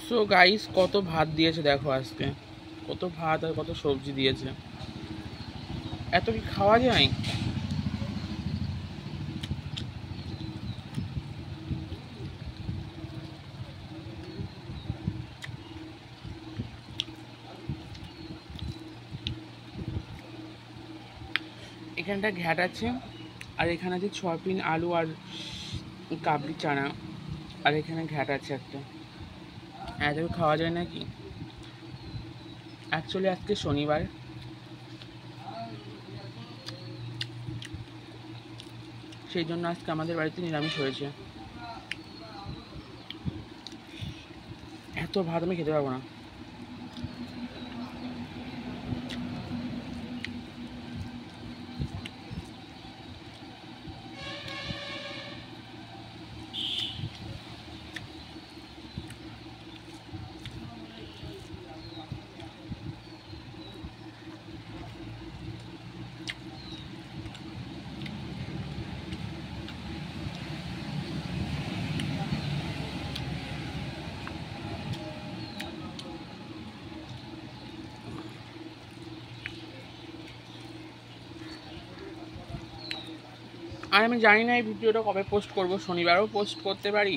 So guys, কত ভাত দিয়েছে দেখো আজকে। কত ভাত আর কত সবজি দিয়েছে। এত কি খাওয়া যায়? এখানটা ঘ্যাট আছে, আর এখানে আছে সয়াবিন, আলু আর কাবলি চানা, আর এখানে ঘ্যাট আছে একটা। এত খাওয়া যায় নাকি? অ্যাকচুয়ালি আজকে শনিবার, সেই জন্য আজকে আমাদের বাড়িতে নিরামিষ হয়েছে। এত ভাত আমি খেতে পারবো না। আর আমি জানি না এই ভিডিওটা কবে পোস্ট করব, শনিবারও পোস্ট করতে পারি,